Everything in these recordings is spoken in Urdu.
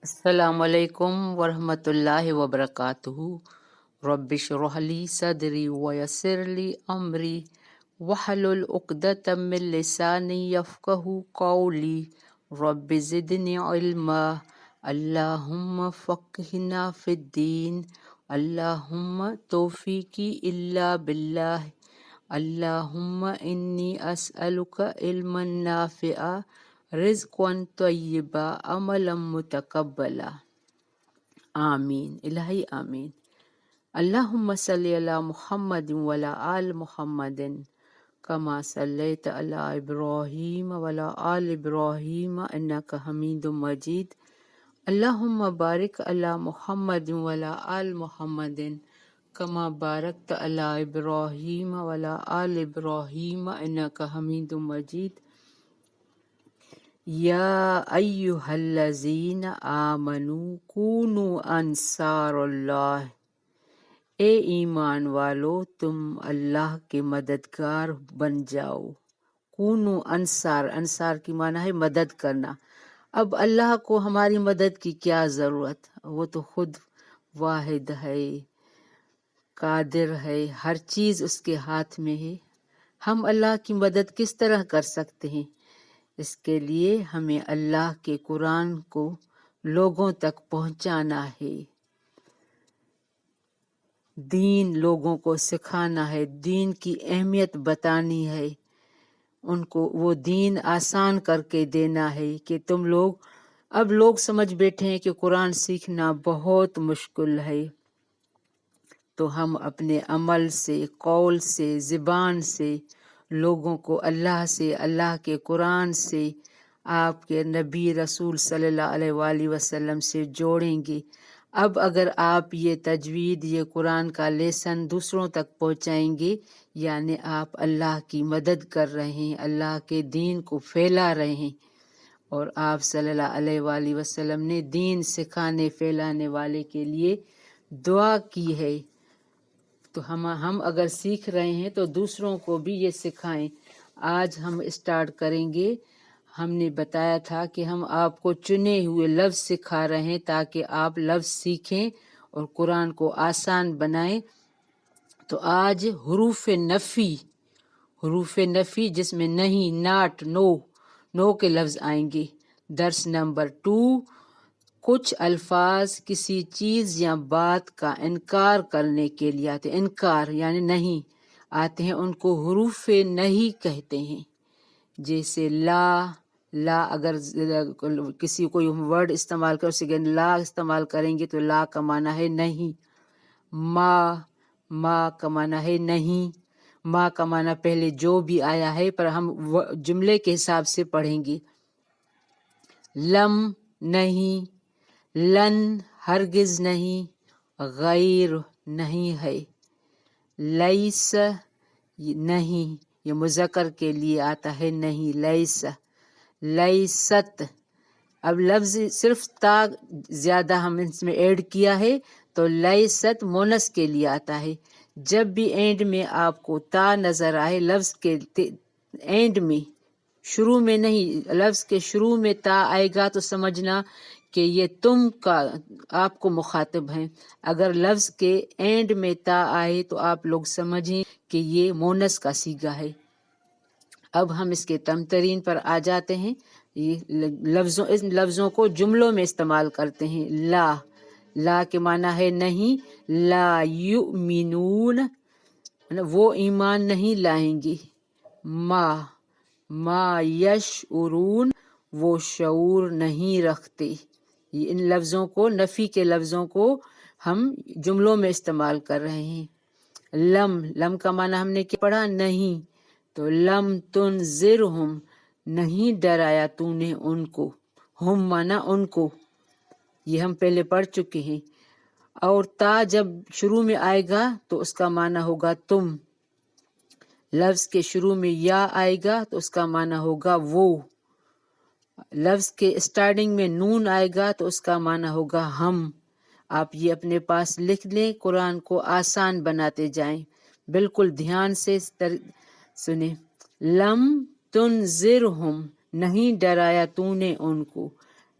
السلام علیکم ورحمۃ اللہ وبرکاتہ۔ رب اشرح لی صدری ویسر لی امری واحلل عقدۃ من لسانی یفقہوا قولی۔ رب زدنی علما، اللہم فقہنا فی الدین، اللہم توفیقی الا باللہ، اللہم انی اسألک علما نافعا، رزقا طیبا، عملا متقبلا، آمین الہی آمین۔ اللہم صلی علی محمد وعلی آل محمد کما صلیت علی ابراہیم وعلی آل ابراہیم انک حمید مجید۔ اللہم بارک علی محمد وعلی آل محمد کما بارکت علی ابراہیم وعلی آل ابراہیم انک حمید مجید۔ یا ایہا الذین آمنوا کونوا انصار اللہ، اے ایمان والو تم اللہ کے مددگار بن جاؤ۔ کونوا انصار، انصار کی معنی ہے مدد کرنا۔ اب اللہ کو ہماری مدد کی کیا ضرورت، وہ تو خود واحد ہے، قادر ہے، ہر چیز اس کے ہاتھ میں ہے۔ ہم اللہ کی مدد کس طرح کر سکتے ہیں؟ اس کے لیے ہمیں اللہ کے قرآن کو لوگوں تک پہنچانا ہے، دین لوگوں کو سکھانا ہے، دین کی اہمیت بتانی ہے، ان کو وہ دین آسان کر کے دینا ہے کہ تم لوگ، اب لوگ سمجھ بیٹھے ہیں کہ قرآن سیکھنا بہت مشکل ہے، تو ہم اپنے عمل سے، قول سے، زبان سے لوگوں کو اللہ سے، اللہ کے قرآن سے، آپ کے نبی رسول صلی اللہ علیہ وآلہ وسلم سے جوڑیں گے۔ اب اگر آپ یہ تجوید، یہ قرآن کا لیسن دوسروں تک پہنچائیں گے، یعنی آپ اللہ کی مدد کر رہے ہیں، اللہ کے دین کو پھیلا رہے ہیں۔ اور آپ صلی اللہ علیہ وآلہ وسلم نے دین سکھانے پھیلانے والے کے لیے دعا کی ہے، تو ہم اگر سیکھ رہے ہیں تو دوسروں کو بھی یہ سکھائیں۔ آج ہم اسٹارٹ کریں گے، ہم نے بتایا تھا کہ ہم آپ کو چنے ہوئے لفظ سکھا رہے ہیں تاکہ آپ لفظ سیکھیں اور قرآن کو آسان بنائیں۔ تو آج حروف نفی جس میں نہیں، ناٹ، نو کے لفظ آئیں گے۔ درس نمبر 2، کچھ الفاظ کسی چیز یا بات کا انکار کرنے کے لیے آتے ہیں، انکار یعنی نہیں آتے ہیں، ان کو حروف نہیں کہتے ہیں۔ جیسے لا اگر کسی کوئی ورڈ استعمال کرو، اسے لا استعمال کریں گے تو لا کا معنی ہے نہیں۔ ما کا معنی ہے نہیں، ما کا معنی پہلے جو بھی آیا ہے پر ہم جملے کے حساب سے پڑھیں گے۔ لم نہیں، لن ہرگز نہیں، غیر نہیں ہے، لیس نہیں، یہ مذکر کے لیے آتا ہے نہیں، لیس، لیست۔ اب لفظ صرف تا زیادہ ہم اس میں ایڈ کیا ہے تو لیست مونس کے لیے آتا ہے۔ جب بھی اینڈ میں آپ کو تا نظر آئے لفظ کے اینڈ میں، شروع میں نہیں، لفظ کے شروع میں تا آئے گا تو سمجھنا کہ یہ تم کا آپ کو مخاطب ہیں۔ اگر لفظ کے اینڈ میں تا آئے تو آپ لوگ سمجھیں کہ یہ مونس کا صیغہ ہے۔ اب ہم اس کے تمترین پر آ جاتے ہیں۔ یہ ان لفظوں کو جملوں میں استعمال کرتے ہیں۔ لا کے معنی ہے نہیں، لا یؤمنون، وہ ایمان نہیں لائیں گے۔ ما یشعرون، وہ شعور نہیں رکھتے۔ یہ ان لفظوں کو، نفی کے لفظوں کو ہم جملوں میں استعمال کر رہے ہیں۔ لم کا معنی ہم نے کیا پڑھا؟ نہیں، تو لم تنذرہم، نہیں ڈرایا تو نے ان کو، ہم معنی ان کو، یہ ہم پہلے پڑھ چکے ہیں۔ اور تا جب شروع میں آئے گا تو اس کا معنی ہوگا تم، لفظ کے شروع میں یا آئے گا تو اس کا معنی ہوگا وہ، لفظ کے اسٹارٹنگ میں نون آئے گا تو اس کا معنی ہوگا ہم۔ آپ یہ اپنے پاس لکھ لیں، قرآن کو آسان بناتے جائیں، بالکل دھیان سے سنیں۔ لم تنذرہم، نہیں ڈرایا تو نے ان کو،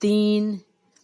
3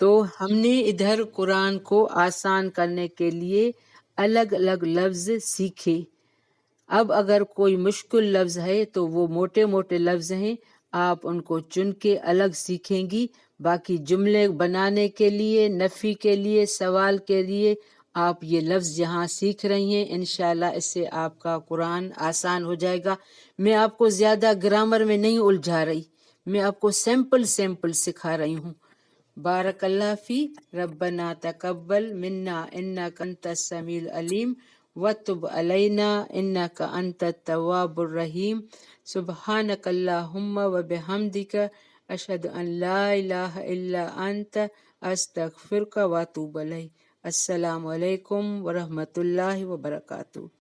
تو ہم نے ادھر قرآن کو آسان کرنے کے لیے الگ الگ لفظ سیکھے. اب اگر کوئی مشکل لفظ ہے تو وہ موٹے موٹے لفظ ہیں، آپ ان کو چن کے الگ سیکھیں گی. باقی جملے بنانے کے لیے، نفی کے لیے، سوال کے لیے آپ یہ لفظ یہاں سیکھ رہی ہیں. انشاءاللہ اس سے آپ کا قرآن آسان ہو جائے گا. میں آپ کو زیادہ گرامر میں نہیں الجھا رہی، میں آپ کو سیمپل سکھا رہی ہوں. بارک اللہ فی. ربنا تقبل منا انک انت السمیع العلیم وتب علینا انک انت التواب الرحیم. سبحانک اللہم وبحمدک اشہد ان لا الہ الا انت استغفرک واتوب الیک. السلام علیکم ورحمۃ اللہ وبرکاتہ.